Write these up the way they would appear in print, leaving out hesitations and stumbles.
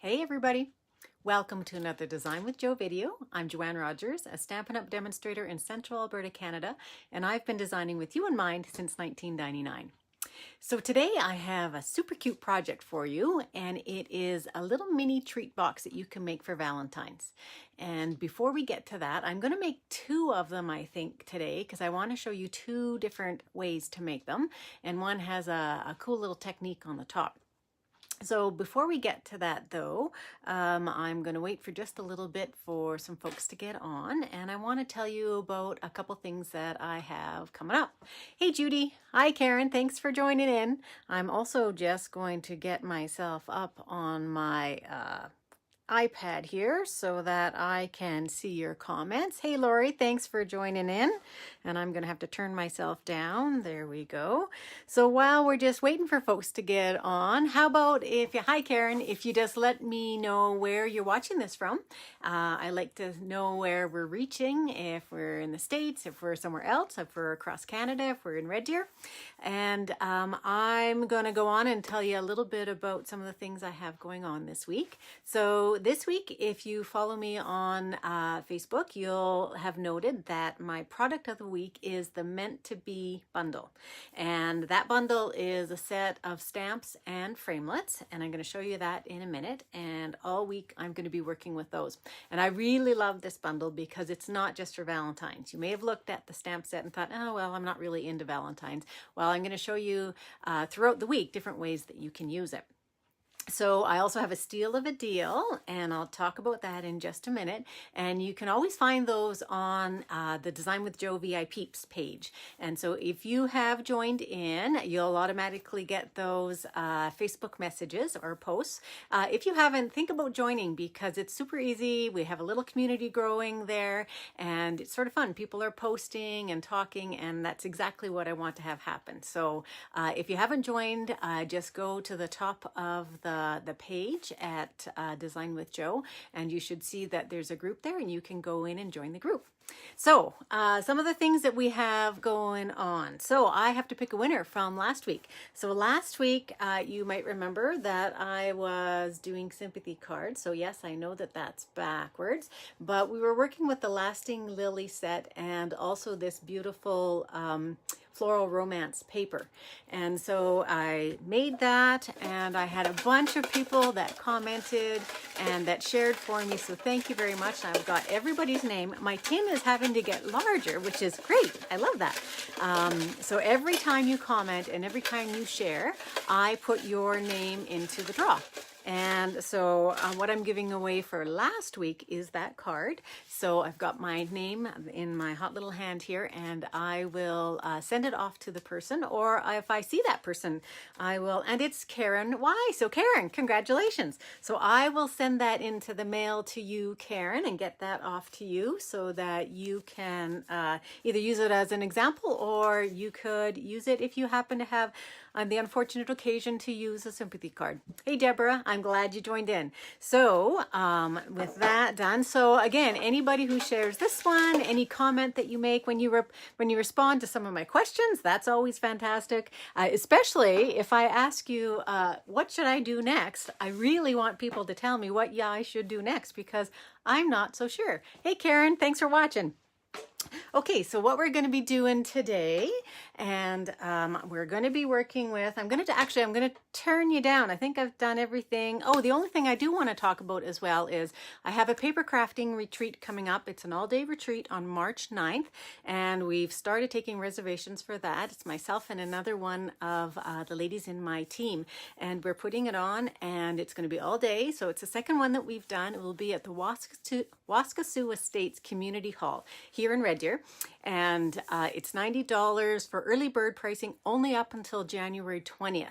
Hey everybody! Welcome to another Design with Joe video. I'm Joanne Rogers, a Stampin' Up! Demonstrator in Central Alberta, Canada, and I've been designing with you in mind since 1999. So today I have a super cute project for you, and it is a little mini treat box that you can make for Valentine's. And before we get to that, I'm going to make two of them, I think, today, because I want to show you two different ways to make them, and one has a cool little technique on the top. So before we get to that though, I'm going to wait for just a little bit for some folks to get on, and I want to tell you about a couple things that I have coming up. Hey Judy, hi Karen, thanks for joining in. I'm also just going to get myself up on my iPad here so that I can see your comments. Hey Lori, thanks for joining in. And I'm going to have to turn myself down. There we go. So while we're just waiting for folks to get on, how about if you, hi Karen, if you just let me know where you're watching this from. I like to know where we're reaching, if we're in the States, if we're somewhere else, if we're across Canada, if we're in Red Deer. And I'm going to go on and tell you a little bit about some of the things I have going on this week. So this week, if you follow me on Facebook, you'll have noted that my product of the week is the Meant to Be bundle. And that bundle is a set of stamps and framelits, and I'm going to show you that in a minute. And all week, I'm going to be working with those. And I really love this bundle because it's not just for Valentine's. You may have looked at the stamp set and thought, oh, well, I'm not really into Valentine's. Well, I'm going to show you throughout the week different ways that you can use it. So I also have a steal of a deal, and I'll talk about that in just a minute. And you can always find those on the Design with Joe VIPs page. And so if you have joined in, you'll automatically get those Facebook messages or posts. If you haven't, think about joining because it's super easy. We have a little community growing there, and it's sort of fun. People are posting and talking, and that's exactly what I want to have happen. So if you haven't joined, just go to the top of the page at Design with Joe, and you should see that there's a group there, and you can go in and join the group. So some of the things that we have going on. So I have to pick a winner from last week. So last week, you might remember that I was doing sympathy cards. So yes, I know that that's backwards, but we were working with the Lasting Lily set and also this beautiful floral romance paper. And so I made that, and I had a bunch of people that commented and that shared for me. So thank you very much. I've got everybody's name. My team is having to get larger, which is great. I love that. So every time you comment and every time you share, I put your name into the draw. And so what I'm giving away for last week is that card. So I've got my name in my hot little hand here, and I will send it off to the person, or if I see that person, I will, and it's Karen. Why? So Karen, congratulations. So I will send that into the mail to you, Karen, and get that off to you so that you can either use it as an example, or you could use it if you happen to have on the unfortunate occasion to use a sympathy card. Hey Deborah, I'm glad you joined in. So with that done, so again, anybody who shares this one, any comment that you make when you respond to some of my questions, that's always fantastic. Especially if I ask you, what should I do next? I really want people to tell me what I should do next because I'm not so sure. Hey Karen, thanks for watching. Okay, so what we're going to be doing today, and we're going to be working with, I'm going to turn you down. I think I've done everything. Oh, the only thing I do want to talk about as well is I have a papercrafting retreat coming up. It's an all-day retreat on March 9th, and we've started taking reservations for that. It's myself and another one of the ladies in my team, and we're putting it on, and it's going to be all day. So it's the second one that we've done. It will be at the Waskesiu Estates Community Hall here in Red Deer. And it's $90 for early bird pricing only up until January 20th.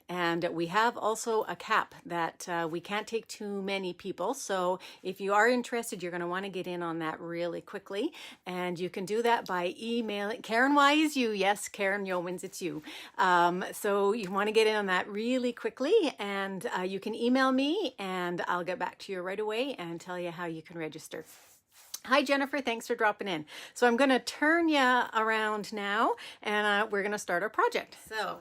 And we have also a cap that we can't take too many people. So if you are interested, you're going to want to get in on that really quickly. And you can do that by emailing. Karen, why is you? Yes, Karen Yeomans, it's you. So you want to get in on that really quickly. And you can email me and I'll get back to you right away and tell you how you can register. Hi, Jennifer. Thanks for dropping in. So I'm going to turn you around now, and we're going to start our project. So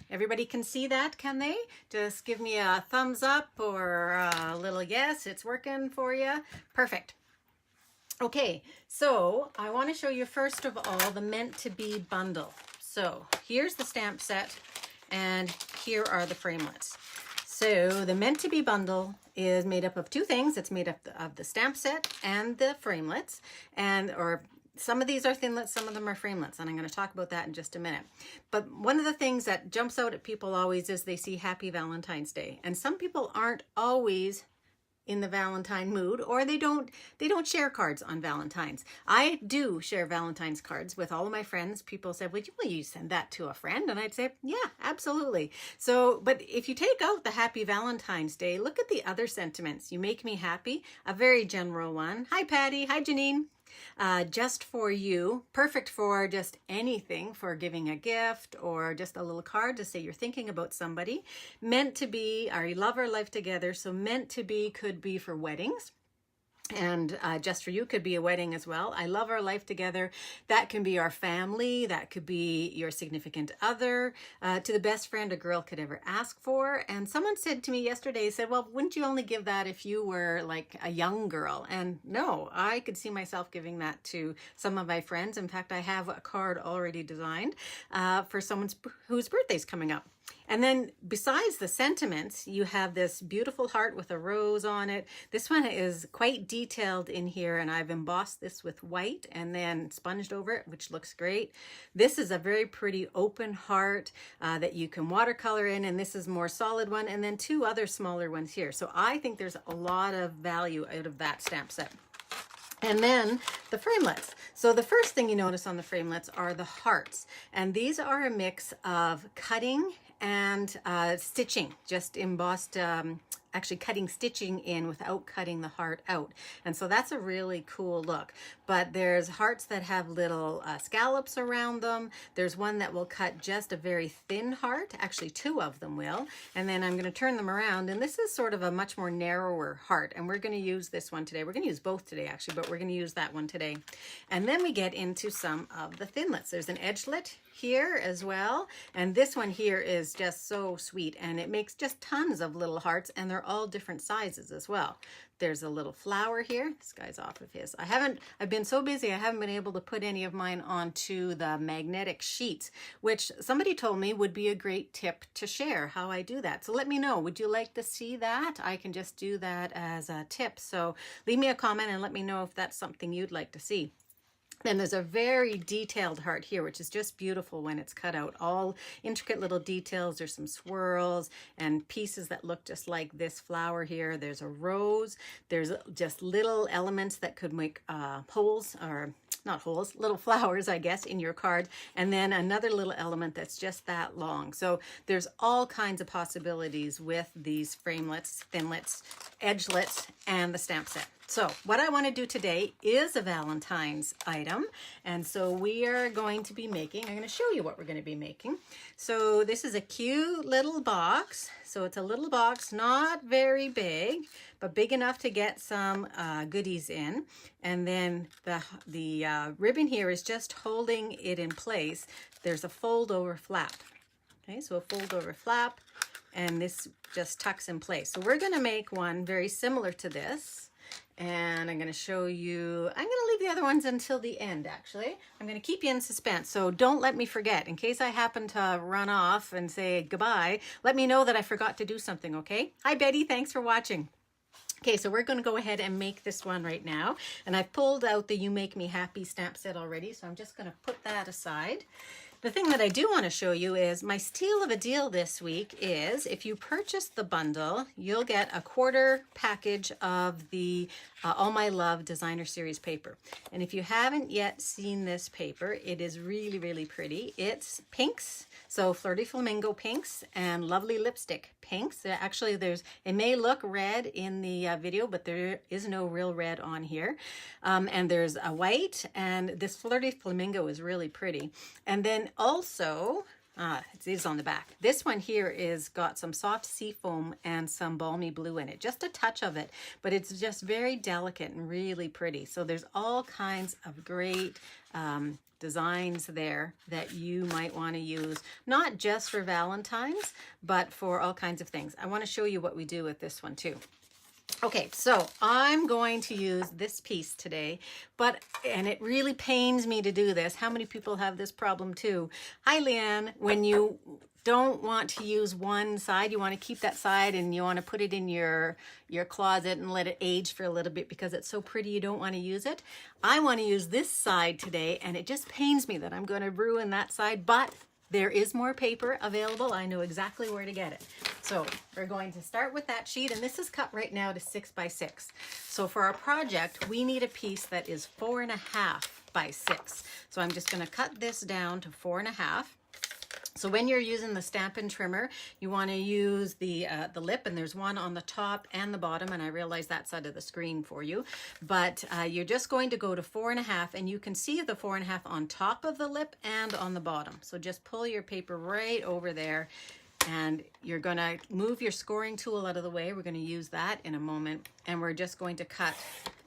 Everybody can see that, can they? Just give me a thumbs up or a little yes, it's working for you. Perfect. Okay, so I want to show you first of all the meant to be bundle. So here's the stamp set and here are the framelits. So the meant to be bundle is made up of two things. It's made up of the stamp set and the framelits, or some of these are thinlits, some of them are framelits, and I'm going to talk about that in just a minute. But one of the things that jumps out at people always is they see Happy Valentine's Day, and some people aren't always in the Valentine mood, or they don't share cards on Valentine's. I do share Valentine's cards with all of my friends. People said, will you send that to a friend? And I'd say, yeah, absolutely. So, but if you take out the Happy Valentine's Day, look at the other sentiments. You make me happy, a very general one. Hi, Patty. Hi, Janine. Just for you, perfect for just anything, for giving a gift or just a little card to say you're thinking about somebody. Meant to be, our love our life together. So meant to be could be for weddings. And just for you could be a wedding as well. I love our life together. That can be our family. That could be your significant other, to the best friend a girl could ever ask for. And someone said to me yesterday, said, well, wouldn't you only give that if you were like a young girl? And no, I could see myself giving that to some of my friends. In fact, I have a card already designed for someone whose birthday's coming up. And then besides the sentiments, you have this beautiful heart with a rose on it. This one is quite detailed in here, and I've embossed this with white and then sponged over it, which looks great. This is a very pretty open heart that you can watercolor in, and this is a more solid one, and then two other smaller ones here. So I think there's a lot of value out of that stamp set. And then the framelits. So the first thing you notice on the framelits are the hearts. And these are a mix of cutting and stitching, just embossed, actually cutting stitching in without cutting the heart out. And so that's a really cool look. But there's hearts that have little scallops around them. There's one that will cut just a very thin heart. Actually, two of them will. And then I'm going to turn them around. And this is sort of a much more narrower heart. And we're going to use this one today. We're going to use both today, actually, but we're going to use that one today. And then we get into some of the thinlits. There's an edgelet here as well. And this one here is just so sweet. And it makes just tons of little hearts. And they're all different sizes as well. There's a little flower here. This guy's off of his. I've been so busy, I haven't been able to put any of mine onto the magnetic sheets, which somebody told me would be a great tip to share how I do that. So let me know. Would you like to see that? I can just do that as a tip. So leave me a comment and let me know if that's something you'd like to see. Then there's a very detailed heart here, which is just beautiful when it's cut out. All intricate little details. There's some swirls and pieces that look just like this flower here. There's a rose. There's just little elements that could make holes, or not holes, little flowers, I guess, in your card. And then another little element that's just that long. So there's all kinds of possibilities with these framelits, thinlits, edgelets, and the stamp set. So what I want to do today is a Valentine's item. And so we are going to be making, I'm going to show you what we're going to be making. So this is a cute little box. So it's a little box, not very big, but big enough to get some goodies in. And then the ribbon here is just holding it in place. There's a fold over flap. Okay, so a fold over flap, and this just tucks in place. So we're going to make one very similar to this. And I'm going to show you, I'm going to leave the other ones until the end, actually. I'm going to keep you in suspense, so don't let me forget. In case I happen to run off and say goodbye, let me know that I forgot to do something, okay? Hi, Betty. Thanks for watching. Okay, so we're going to go ahead and make this one right now. And I've pulled out the You Make Me Happy stamp set already, so I'm just going to put that aside. The thing that I do want to show you is my steal of a deal this week is if you purchase the bundle, you'll get a quarter package of the All My Love Designer Series paper. And if you haven't yet seen this paper, it is really, really pretty. It's pinks, so Flirty Flamingo pinks and lovely lipstick pinks. Actually, it may look red in the video, but there is no real red on here. And there's a white, and this Flirty Flamingo is really pretty. And then also, It is on the back. This one here is got some soft sea foam and some balmy blue in it. Just a touch of it, but it's just very delicate and really pretty. So there's all kinds of great designs there that you might want to use, not just for Valentine's, but for all kinds of things. I want to show you what we do with this one too. Okay, so I'm going to use this piece today, and it really pains me to do this. How many people have this problem too? Hi, Leanne. When you don't want to use one side, you want to keep that side and you want to put it in your closet and let it age for a little bit because it's so pretty you don't want to use it. I want to use this side today, and it just pains me that I'm going to ruin that side, but there is more paper available. I know exactly where to get it. So we're going to start with that sheet, and this is cut right now to 6 by 6. So for our project, we need a piece that is 4.5 by 6. So I'm just going to cut this down to 4.5. So when you're using the Stampin' Trimmer, you want to use the lip, and there's one on the top and the bottom, and I realize that side of the screen for you. But you're just going to go to 4.5, and you can see the 4.5 on top of the lip and on the bottom. So just pull your paper right over there, and you're going to move your scoring tool out of the way. We're going to use that in a moment, and we're just going to cut.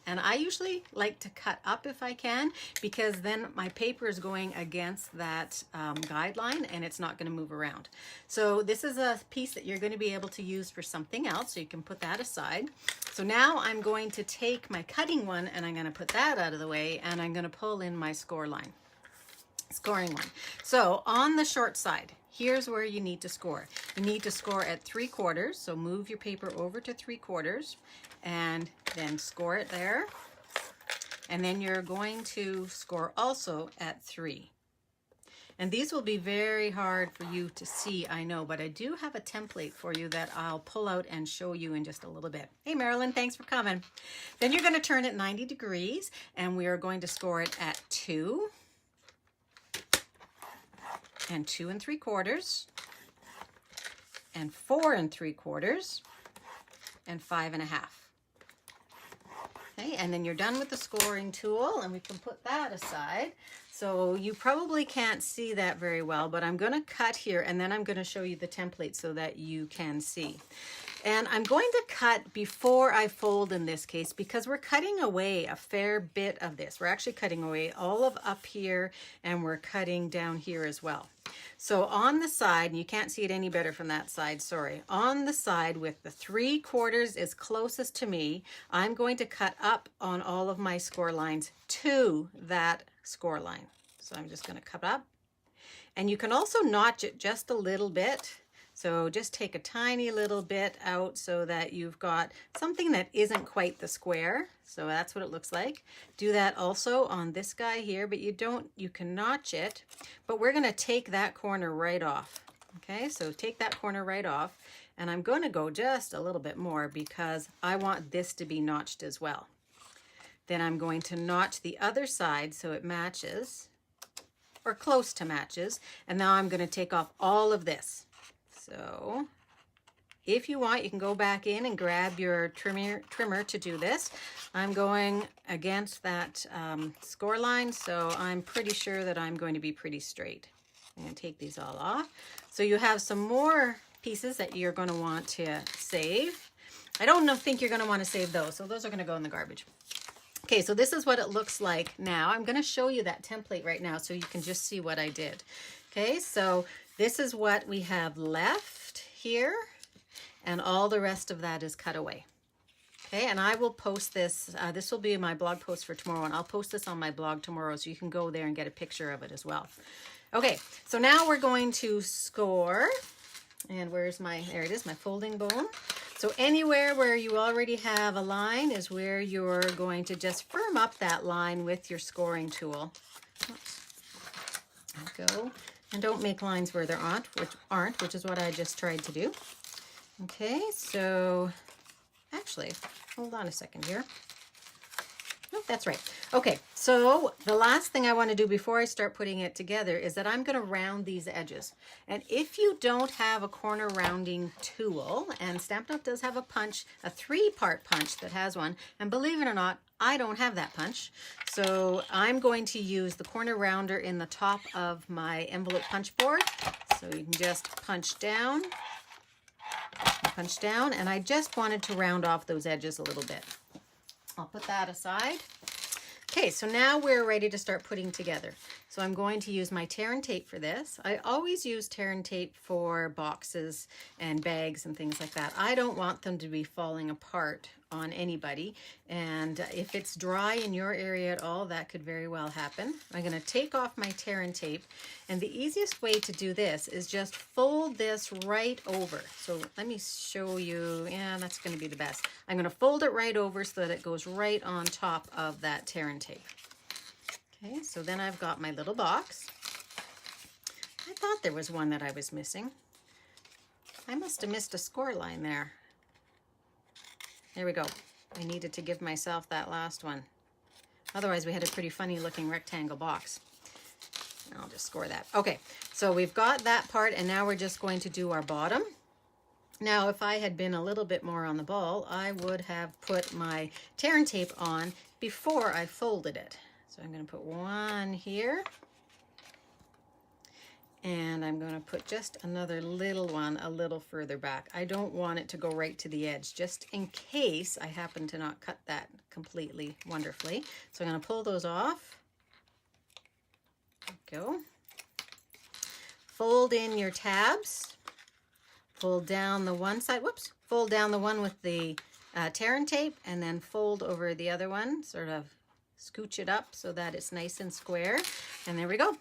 And I usually like to cut up if I can, because then my paper is going against that guideline and it's not going to move around. So this is a piece that you're going to be able to use for something else, so you can put that aside. So now I'm going to take my cutting one and I'm going to put that out of the way, and I'm going to pull in my scoring one. So on the short side, here's where you need to score. You need to score at 3/4, so move your paper over to 3/4 and then score it there. And then you're going to score also at 3. And these will be very hard for you to see, I know, but I do have a template for you that I'll pull out and show you in just a little bit. Hey, Marilyn, thanks for coming. Then you're going to turn it 90 degrees, and we are going to score it at 2 and 2 3/4 and 4 3/4 and 5.5. Okay, and then you're done with the scoring tool, and we can put that aside. So you probably can't see that very well, but I'm going to cut here, and then I'm going to show you the template so that you can see. And I'm going to cut before I fold in this case, because we're cutting away a fair bit of this. We're actually cutting away all of up here, and we're cutting down here as well. So on the side, and you can't see it any better from that side, sorry. On the side with the 3/4 is closest to me, I'm going to cut up on all of my score lines to that score line. So I'm just going to cut up. And you can also notch it just a little bit. So just take a tiny little bit out so that you've got something that isn't quite the square. So that's what it looks like. Do that also on this guy here, but you can notch it, but we're going to take that corner right off. Okay, so take that corner right off, and I'm going to go just a little bit more because I want this to be notched as well. Then I'm going to notch the other side so it matches, or close to matches, and now I'm going to take off all of this. So if you want, you can go back in and grab your trimmer to do this. I'm going against that score line, so I'm pretty sure that I'm going to be pretty straight. I'm going to take these all off. So you have some more pieces that you're going to want to save. I don't think you're going to want to save those, so those are going to go in the garbage. Okay, so this is what it looks like now. I'm going to show you that template right now so you can just see what I did. Okay, so this is what we have left here, and all the rest of that is cut away. Okay, and I will post this. This will be my blog post for tomorrow, and I'll post this on my blog tomorrow so you can go there and get a picture of it as well. Okay, so now we're going to score, and there it is, my folding bone. So anywhere where you already have a line is where you're going to just firm up that line with your scoring tool. Oops. There we go. And don't make lines where there aren't, which is what I just tried to do. Okay, so actually, hold on a second here. Nope, that's right. Okay, so the last thing I want to do before I start putting it together is that I'm going to round these edges. And if you don't have a corner rounding tool, and Stampin' Up! Does have a punch, a 3-part punch that has one, and believe it or not, I don't have that punch. So I'm going to use the corner rounder in the top of my envelope punch board. So you can just punch down, and I just wanted to round off those edges a little bit. I'll put that aside. Okay, so now we're ready to start putting together. So I'm going to use my tear and tape for this. I always use tear and tape for boxes and bags and things like that. I don't want them to be falling apart on anybody. And if it's dry in your area at all, that could very well happen. I'm going to take off my tear and tape. And the easiest way to do this is just fold this right over. So let me show you. Yeah, that's going to be the best. I'm going to fold it right over so that it goes right on top of that tear and tape. Okay, so then I've got my little box. I thought there was one that I was missing. I must have missed a score line there. There we go. I needed to give myself that last one. Otherwise, we had a pretty funny looking rectangle box. I'll just score that. Okay, so we've got that part, and now we're just going to do our bottom. Now, if I had been a little bit more on the ball, I would have put my tear and tape on before I folded it. So I'm going to put one here, and I'm going to put just another little one a little further back. I don't want it to go right to the edge, just in case I happen to not cut that completely wonderfully. So I'm going to pull those off. There we go. Fold in your tabs. Pull down the one side. Whoops. Fold down the one with the tear and tape, and then fold over the other one, sort of scooch it up so that it's nice and square. And there we go.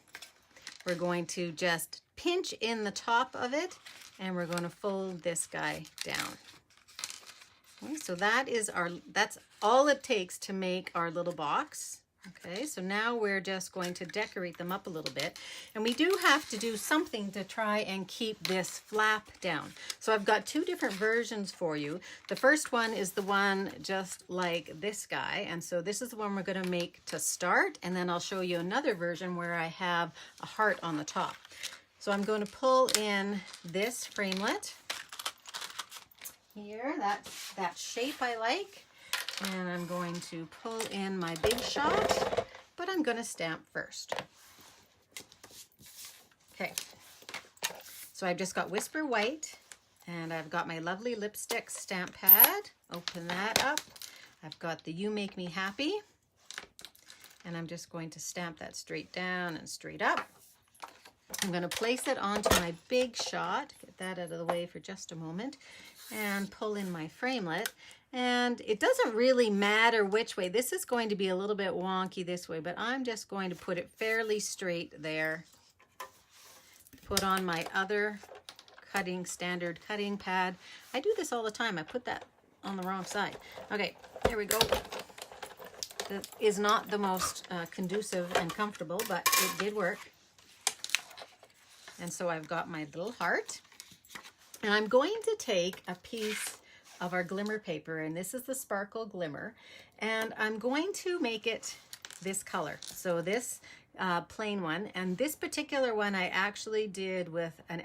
We're going to just pinch in the top of it, and we're going to fold this guy down. Okay, so that's all it takes to make our little box. Okay, so now we're just going to decorate them up a little bit. And we do have to do something to try and keep this flap down. So I've got two different versions for you. The first one is the one just like this guy. And so this is the one we're going to make to start. And then I'll show you another version where I have a heart on the top. So I'm going to pull in this framelit here, that shape I like. And I'm going to pull in my big shot, but I'm going to stamp first. Okay, so I've just got Whisper White, and I've got my lovely lipstick stamp pad. Open that up. I've got the You Make Me Happy, and I'm just going to stamp that straight down and straight up. I'm going to place it onto my big shot, get that out of the way for just a moment, and pull in my framelit. And it doesn't really matter which way. This is going to be a little bit wonky this way, but I'm just going to put it fairly straight there. Put on my other standard cutting pad. I do this all the time. I put that on the wrong side. Okay, there we go. That is not the most conducive and comfortable, but it did work. And so I've got my little heart. And I'm going to take a piece of our glimmer paper, and this is the Sparkle Glimmer, and I'm going to make it this color. So this plain one, and this particular one I actually did with an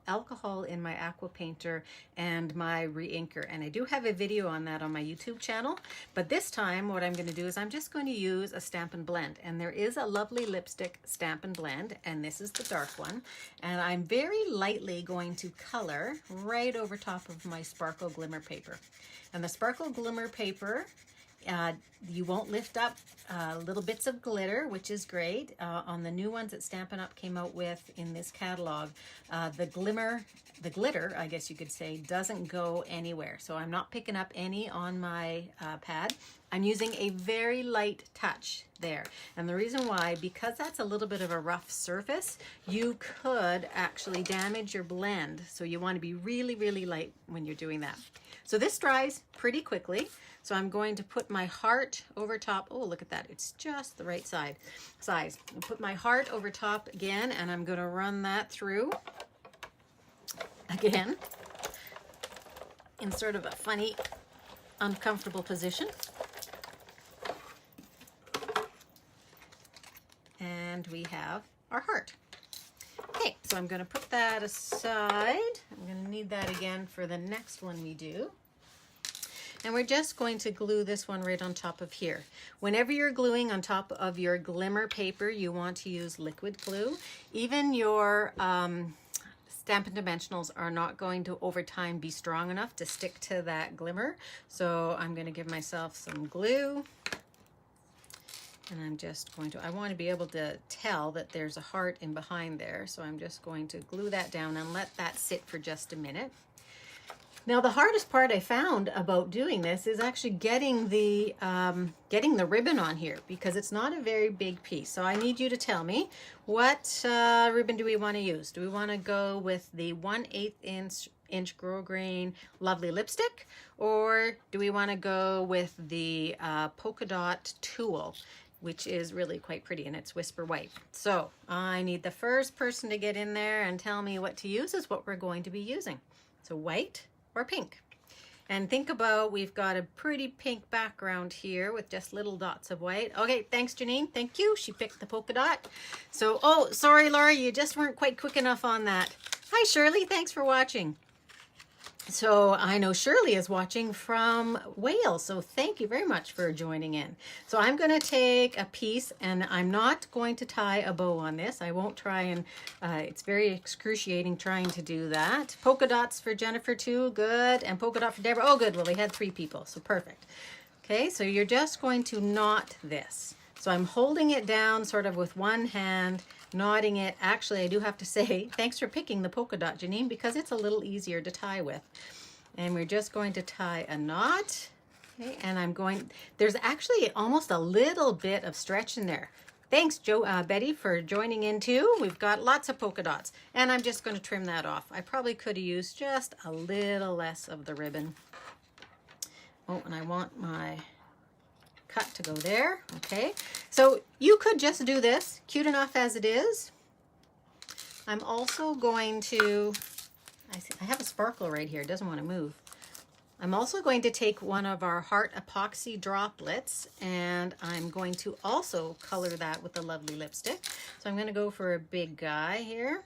alcohol in my aqua painter and my re-inker, and I do have a video on that on my YouTube channel. But this time what I'm going to do is I'm just going to use a Stampin' Blend, and there is a lovely lipstick Stampin' Blend, and this is the dark one, and I'm very lightly going to color right over top of my Sparkle Glimmer paper. And the Sparkle Glimmer paper, you won't lift up little bits of glitter, which is great. On the new ones that Stampin' Up! Came out with in this catalog, the glitter, I guess you could say, doesn't go anywhere. So I'm not picking up any on my pad. I'm using a very light touch there. And the reason why, because that's a little bit of a rough surface, you could actually damage your blend. So you want to be really, really light when you're doing that. So this dries pretty quickly. So I'm going to put my heart over top. Oh, look at that. It's just the right size. I'll put my heart over top again, and I'm going to run that through again in sort of a funny, uncomfortable position. And we have our heart. Okay, so I'm going to put that aside. I'm going to need that again for the next one we do. And we're just going to glue this one right on top of here. Whenever you're gluing on top of your glimmer paper, you want to use liquid glue. Even your Stampin' Dimensionals are not going to over time be strong enough to stick to that glimmer. So I'm going to give myself some glue. And I'm just going to, I want to be able to tell that there's a heart in behind there. So I'm just going to glue that down and let that sit for just a minute. Now the hardest part I found about doing this is actually getting the ribbon on here, because it's not a very big piece. So I need you to tell me, what ribbon do we want to use? Do we want to go with the 1/8 inch grosgrain lovely lipstick, or do we want to go with the polka dot tulle, which is really quite pretty, and it's Whisper White? So I need the first person to get in there and tell me what to use is what we're going to be using. So white or pink. And think about, we've got a pretty pink background here with just little dots of white. Okay, thanks Janine, thank you. She picked the polka dot. So, oh, sorry Laura, you just weren't quite quick enough on that. Hi Shirley, thanks for watching. So I know Shirley is watching from Wales, so thank you very much for joining in. So I'm going to take a piece, and I'm not going to tie a bow on this. I won't try, and it's very excruciating trying to do that. Polka dots for Jennifer too, good. And polka dot for Deborah, oh good, well we had 3 people, so perfect. Okay, so you're just going to knot this. So I'm holding it down sort of with one hand, knotting it. Actually, I do have to say, thanks for picking the polka dot, Janine, because it's a little easier to tie with. And we're just going to tie a knot. Okay, and I'm going, there's actually almost a little bit of stretch in there. Thanks, Betty, for joining in too. We've got lots of polka dots, and I'm just going to trim that off. I probably could have used just a little less of the ribbon. Oh, and I want my cut to go there. Okay, so you could just do this, cute enough as it is. I'm also going to, I have a sparkle right here, it doesn't want to move. I'm also going to take one of our heart epoxy droplets, and I'm going to also color that with a lovely lipstick. So I'm going to go for a big guy here,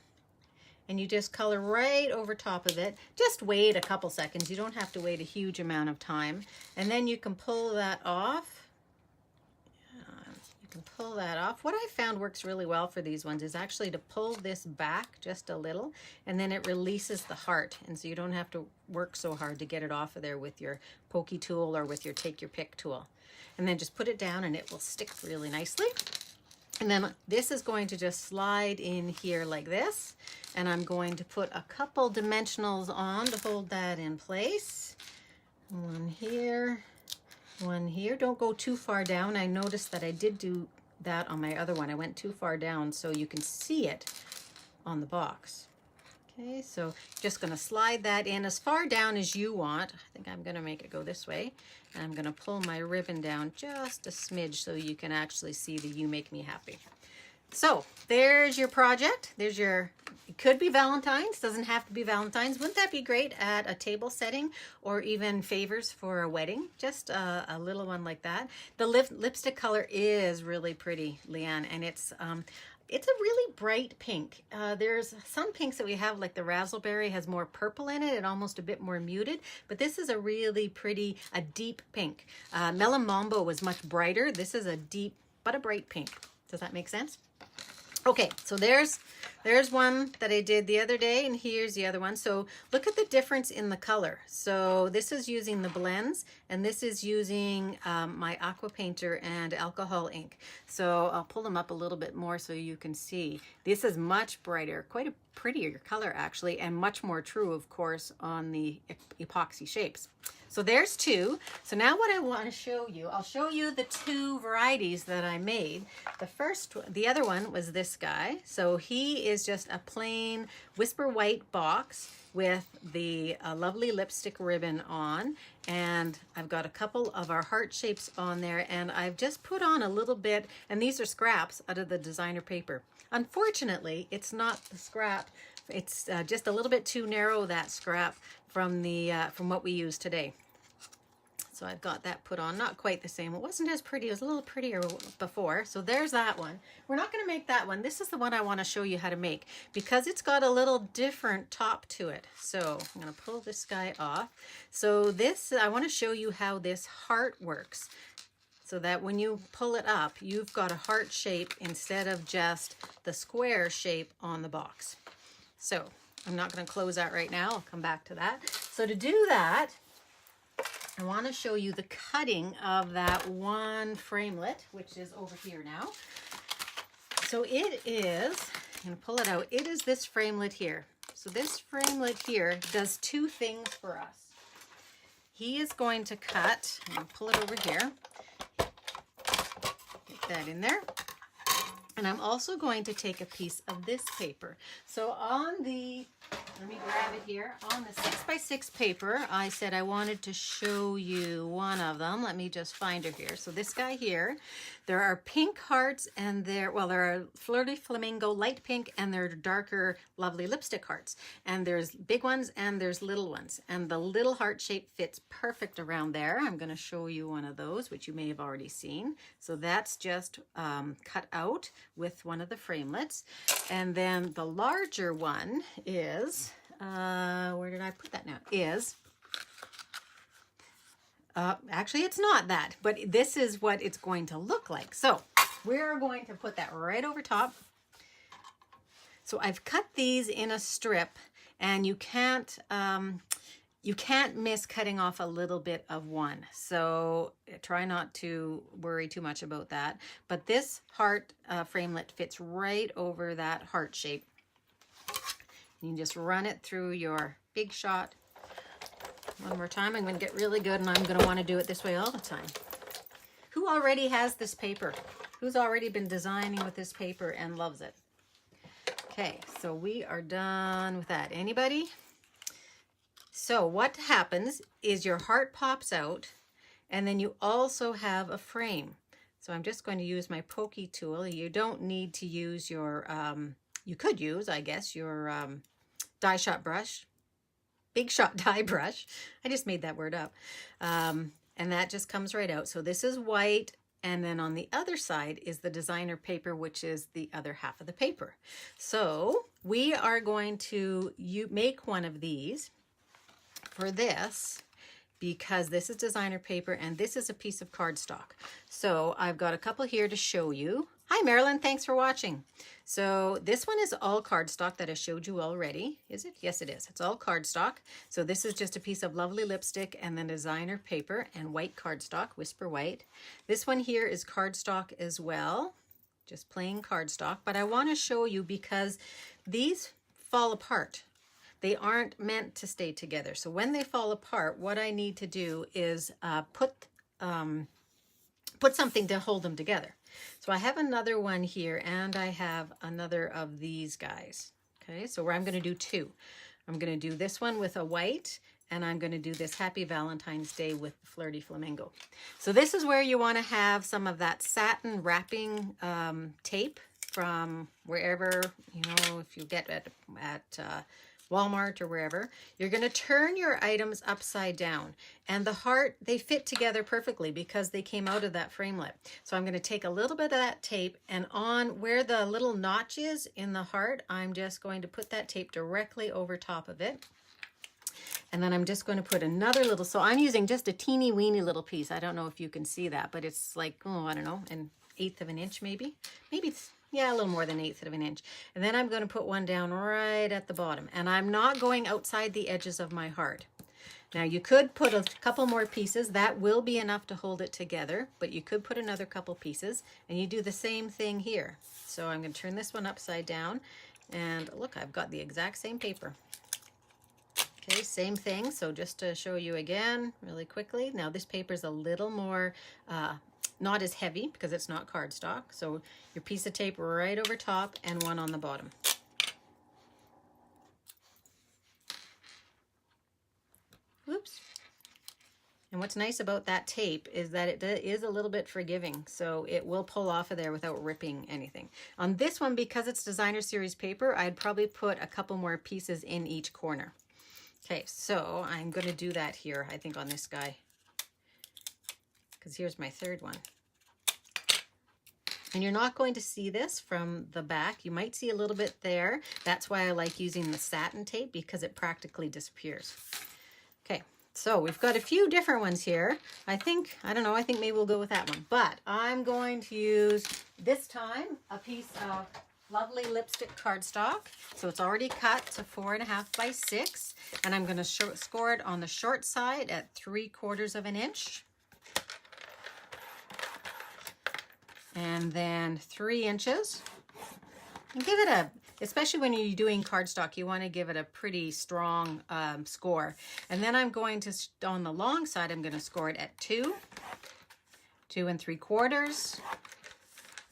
and you just color right over top of it. Just wait a couple seconds, you don't have to wait a huge amount of time, and then you can pull that off. Can pull that off. What I found works really well for these ones is actually to pull this back just a little, and then it releases the heart, and so you don't have to work so hard to get it off of there with your pokey tool or with your take your pick tool. And then just put it down and it will stick really nicely. And then this is going to just slide in here like this, and I'm going to put a couple dimensionals on to hold that in place. One here, one here. Don't go too far down. I noticed that I did do that on my other one. I went too far down so you can see it on the box. Okay, so just going to slide that in as far down as you want. I think I'm going to make it go this way. And I'm going to pull my ribbon down just a smidge so you can actually see the You Make Me Happy. So there's your project. There's your, it could be Valentine's, doesn't have to be Valentine's. Wouldn't that be great at a table setting, or even favors for a wedding? Just a little one like that. The lipstick color is really pretty, Leanne, and it's a really bright pink. There's some pinks that we have, like the Razzleberry has more purple in it and almost a bit more muted, but this is a really pretty, a deep pink. Melon Mambo was much brighter. This is a deep, but a bright pink. Does that make sense? Okay, so there's one that I did the other day, and here's the other one. So look at the difference in the color. So this is using the blends, and this is using my aqua painter and alcohol ink. So I'll pull them up a little bit more so you can see. This is much brighter, quite a prettier color actually, and much more true, of course, on the epoxy shapes. So there's two. So now what I want to show you, I'll show you the two varieties that I made. The other one was this guy. So he is just a plain Whisper White box with the lovely lipstick ribbon on. And I've got a couple of our heart shapes on there, and I've just put on a little bit, and these are scraps out of the designer paper. Unfortunately, it's not the scrap. It's just a little bit too narrow, that scrap, from what we use today. So I've got that put on, not quite the same. It wasn't as pretty, it was a little prettier before. So there's that one. We're not going to make that one. This is the one I want to show you how to make because it's got a little different top to it. So I'm going to pull this guy off. So this, I want to show you how this heart works, so that when you pull it up, you've got a heart shape instead of just the square shape on the box. So I'm not going to close that right now. I'll come back to that. So to do that, I want to show you the cutting of that one framelit, which is over here now. So it is, I'm going to pull it out. It is this framelit here. So this framelit here does two things for us. He is going to cut, I'm going to pull it over here, get that in there. And I'm also going to take a piece of this paper. So on the, let me grab it here, on the 6x6 paper, I said I wanted to show you one of them. Let me just find her here. So this guy here, there are pink hearts and there are Flirty Flamingo light pink and there are darker lovely lipstick hearts. And there's big ones and there's little ones. And the little heart shape fits perfect around there. I'm going to show you one of those, which you may have already seen. So that's just cut out with one of the framelits. And then the larger one is, where did I put that now? Is, actually it's not that, but this is what it's going to look like. So we're going to put that right over top. So I've cut these in a strip, and you can't miss cutting off a little bit of one. So try not to worry too much about that. But this heart framelit fits right over that heart shape. You can just run it through your Big Shot. One more time. I'm going to get really good, and I'm going to want to do it this way all the time. Who already has this paper? Who's already been designing with this paper and loves it? Okay, so we are done with that. Anybody? So what happens is your heart pops out, and then you also have a frame. So I'm just going to use my pokey tool. You don't need to use your, you could use, I guess, your die shot brush, Big Shot die brush. I just made that word up. And that just comes right out. So this is white. And then on the other side is the designer paper, which is the other half of the paper. So we are going to make one of these for this, because this is designer paper and this is a piece of cardstock. So I've got a couple here to show you. Hi Marilyn, thanks for watching. So this one is all cardstock that I showed you already. Is it? Yes, it is. It's all cardstock. So this is just a piece of lovely lipstick and then designer paper and white cardstock, Whisper White. This one here is cardstock as well, just plain cardstock. But I want to show you because these fall apart. They aren't meant to stay together. So when they fall apart, what I need to do is put something to hold them together. So I have another one here, and I have another of these guys. Okay, so where I'm going to do two. I'm going to do this one with a white, and I'm going to do this Happy Valentine's Day with Flirty Flamingo. So this is where you want to have some of that satin wrapping tape from wherever, you know, if you get at Walmart or wherever. You're going to turn your items upside down, and the heart, they fit together perfectly because they came out of that framelit. So I'm going to take a little bit of that tape, and on where the little notch is in the heart, I'm just going to put that tape directly over top of it. And then I'm just going to put another little, so I'm using just a teeny weeny little piece. I don't know if you can see that, but it's like, oh, I don't know, an 1/8 of an inch maybe. Maybe it's, yeah, a little more than 1/8 of an inch. And then I'm going to put one down right at the bottom. And I'm not going outside the edges of my heart. Now you could put a couple more pieces. That will be enough to hold it together, but you could put another couple pieces, and you do the same thing here. So I'm going to turn this one upside down, and look, I've got the exact same paper. Okay, same thing. So just to show you again really quickly. Now this paper is a little more not as heavy because it's not cardstock. So your piece of tape right over top and one on the bottom. Oops. And what's nice about that tape is that it is a little bit forgiving, so it will pull off of there without ripping anything. On this one, because it's designer series paper, I'd probably put a couple more pieces in each corner. Okay, so I'm going to do that here, I think, on this guy, because here's my third one. And you're not going to see this from the back. You might see a little bit there. That's why I like using the satin tape, because it practically disappears. Okay, so we've got a few different ones here. I think maybe we'll go with that one. But I'm going to use, this time, a piece of lovely lipstick cardstock. So it's already cut to 4.5 by 6. And I'm going to score it on the short side at 3/4 of an inch. And then 3 inches. And give it a, especially when you're doing cardstock, you want to give it a pretty strong score. And then I'm going to, on the long side, I'm going to score it at 2, 2 3/4,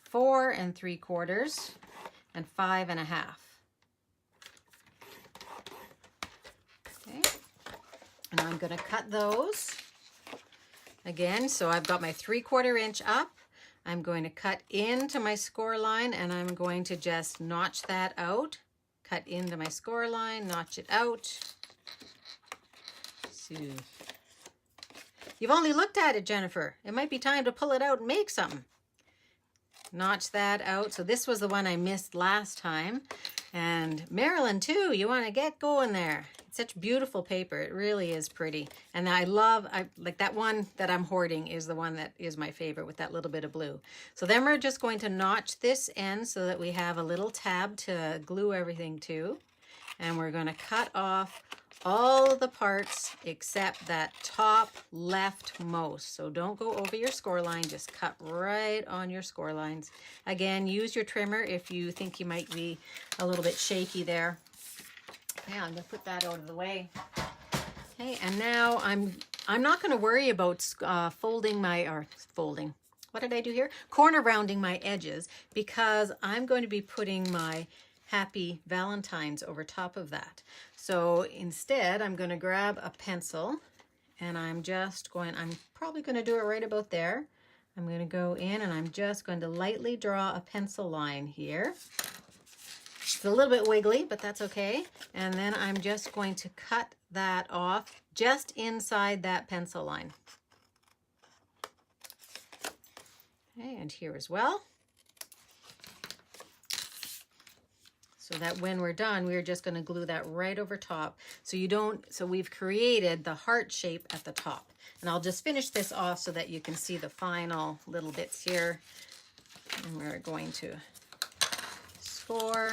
4 3/4, and 5.5. Okay. And I'm going to cut those again. So I've got my 3/4 inch up. I'm going to cut into my score line, and I'm going to just notch that out. Cut into my score line, notch it out. So, you've only looked at it, Jennifer. It might be time to pull it out and make something. Notch that out. So this was the one I missed last time. And Marilyn too, you want to get going there. It's such beautiful paper. It really is pretty. And I like that one that I'm hoarding is the one that is my favorite with that little bit of blue. So then we're just going to notch this end so that we have a little tab to glue everything to. And we're going to cut off all of the parts except that top leftmost. So don't go over your score line, just cut right on your score lines. Again, use your trimmer if you think you might be a little bit shaky there. Yeah, I'm gonna put that out of the way. Okay, and now I'm not gonna worry about folding, what did I do here? Corner rounding my edges, because I'm going to be putting my Happy Valentines over top of that. So instead, I'm going to grab a pencil, and I'm probably going to do it right about there. I'm going to go in, and I'm just going to lightly draw a pencil line here. It's a little bit wiggly, but that's okay. And then I'm just going to cut that off just inside that pencil line. Okay, and here as well. So that when we're done, we're just going to glue that right over top. So we've created the heart shape at the top. And I'll just finish this off so that you can see the final little bits here. And we're going to score.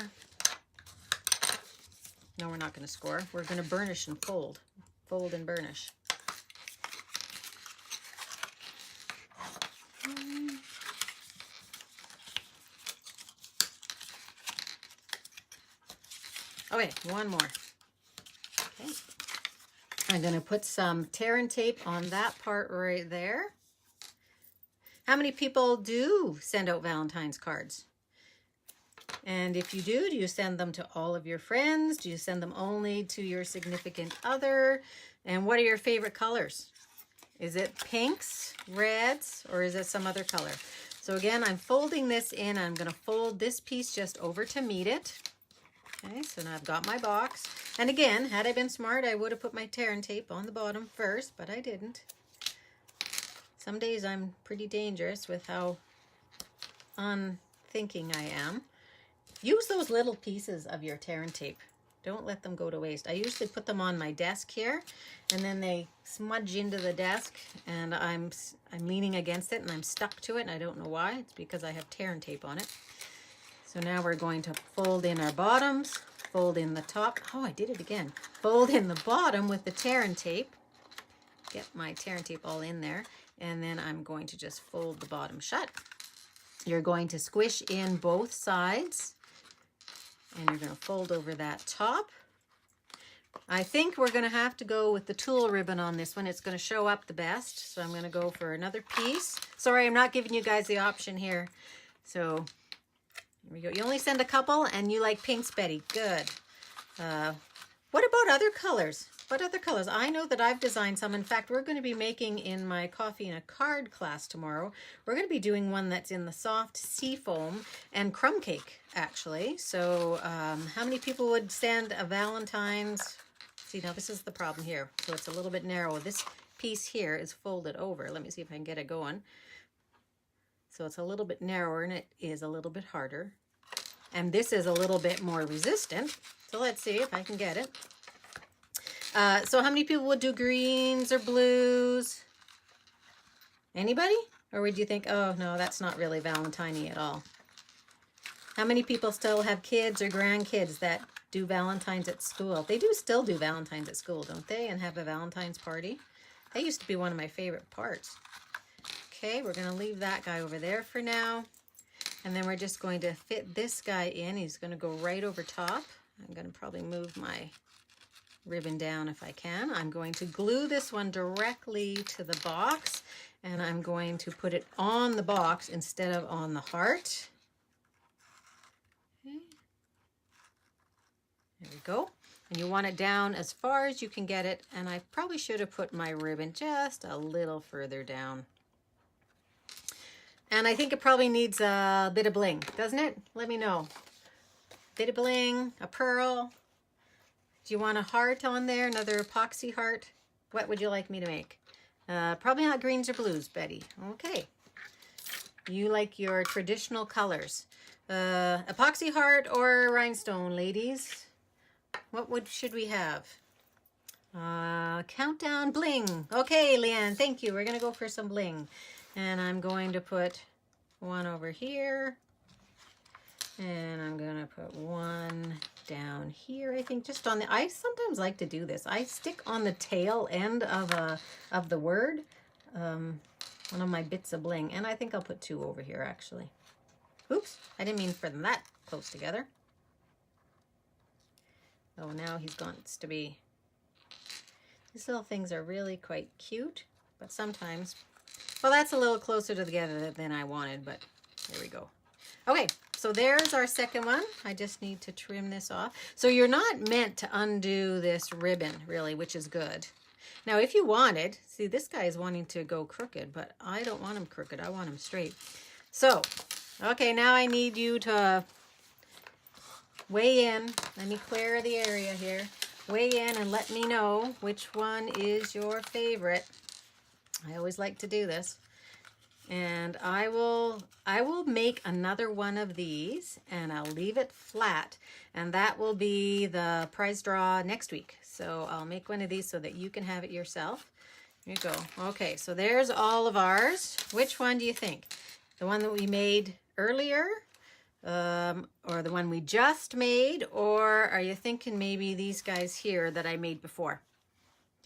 No, we're not going to score. We're going to burnish and fold. Fold and burnish. Okay, one more. Okay. I'm going to put some tear and tape on that part right there. How many people do send out Valentine's cards? And if you do you send them to all of your friends? Do you send them only to your significant other? And what are your favorite colors? Is it pinks, reds, or is it some other color? So again, I'm folding this in. I'm going to fold this piece just over to meet it. Okay, so now I've got my box. And again, had I been smart, I would have put my tear and tape on the bottom first, but I didn't. Some days I'm pretty dangerous with how unthinking I am. Use those little pieces of your tear and tape. Don't let them go to waste. I usually put them on my desk here, and then they smudge into the desk, and I'm leaning against it, and I'm stuck to it, and I don't know why. It's because I have tear and tape on it. So now we're going to fold in our bottoms, fold in the top. Oh, I did it again. Fold in the bottom with the tear and tape. Get my tear and tape all in there. And then I'm going to just fold the bottom shut. You're going to squish in both sides. And you're going to fold over that top. I think we're going to have to go with the tulle ribbon on this one. It's going to show up the best. So I'm going to go for another piece. Sorry, I'm not giving you guys the option here. So here we go. You only send a couple, and you like pinks, Betty. Good. What about other colors? What other colors? I know that I've designed some. In fact, we're going to be making in my Coffee and a Card class tomorrow. We're going to be doing one that's in the soft sea foam and crumb cake, actually. So how many people would send a Valentine's? See, now this is the problem here. So it's a little bit narrow. This piece here is folded over. Let me see if I can get it going. So it's a little bit narrower, and it is a little bit harder. And this is a little bit more resistant. So let's see if I can get it. So how many people would do greens or blues? Anybody? Or would you think, oh, no, that's not really Valentine-y at all? How many people still have kids or grandkids that do Valentine's at school? They do still do Valentine's at school, don't they? And have a Valentine's party. That used to be one of my favorite parts. Okay, we're going to leave that guy over there for now. And then we're just going to fit this guy in. He's going to go right over top. I'm going to probably move my ribbon down if I can. I'm going to glue this one directly to the box, and I'm going to put it on the box instead of on the heart. Okay. There we go. And you want it down as far as you can get it, and I probably should have put my ribbon just a little further down. And I think it probably needs a bit of bling, doesn't it? Let me know. Bit of bling, a pearl. Do you want a heart on there, another epoxy heart? What would you like me to make? Probably not greens or blues, Betty. Okay. You like your traditional colors. Epoxy heart or rhinestone, ladies? What should we have? Countdown bling. Okay, Leanne, thank you. We're going to go for some bling. And I'm going to put one over here. And I'm going to put one down here, I think, just on the, I sometimes like to do this. I stick on the tail end of the word, one of my bits of bling. And I think I'll put two over here, actually. Oops, I didn't mean for them that close together. Oh, now he's going to be, these little things are really quite cute, but sometimes, well, that's a little closer together than I wanted, but there we go. Okay, so there's our second one. I just need to trim this off. So you're not meant to undo this ribbon, really, which is good. Now, if you wanted, see, this guy is wanting to go crooked, but I don't want him crooked. I want him straight. So, okay, now I need you to weigh in. Let me clear the area here. Weigh in and let me know which one is your favorite. I always like to do this. And I will make another one of these, and I'll leave it flat, and that will be the prize draw next week. So I'll make one of these so that you can have it yourself. Here you go. Okay, so there's all of ours. Which one do you think? The one that we made earlier, or the one we just made, or are you thinking maybe these guys here that I made before?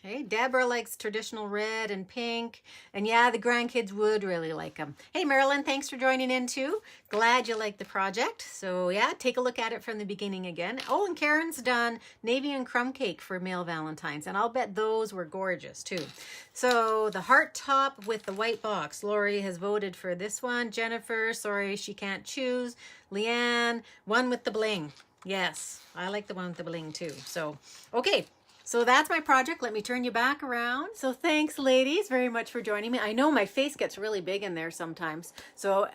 Okay, Deborah likes traditional red and pink. And yeah, the grandkids would really like them. Hey, Marilyn, thanks for joining in too. Glad you like the project. So yeah, take a look at it from the beginning again. Oh, and Karen's done navy and crumb cake for male Valentines. And I'll bet those were gorgeous too. So the heart top with the white box. Lori has voted for this one. Jennifer, sorry, she can't choose. Leanne, one with the bling. Yes, I like the one with the bling too. So, okay. So that's my project. Let me turn you back around. So thanks, ladies, very much for joining me. I know my face gets really big in there sometimes. So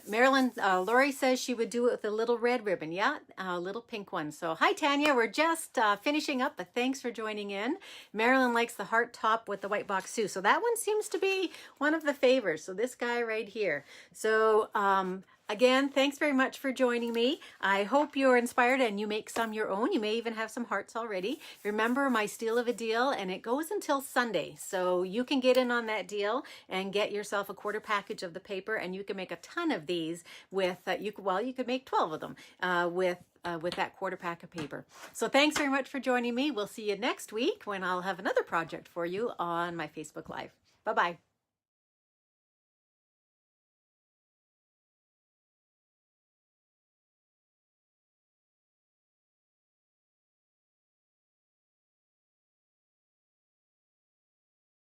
Marilyn, Lori says she would do it with a little red ribbon. Yeah, a little pink one. So hi, Tanya. We're just finishing up, but thanks for joining in. Marilyn likes the heart top with the white box too. So that one seems to be one of the favorites. So this guy right here. So again, thanks very much for joining me. I hope you're inspired and you make some your own. You may even have some hearts already. Remember my steal of a deal, and it goes until Sunday. So you can get in on that deal and get yourself a quarter package of the paper, and you can make a ton of these with, you could make 12 of them with that quarter pack of paper. So thanks very much for joining me. We'll see you next week when I'll have another project for you on my Facebook Live. Bye-bye.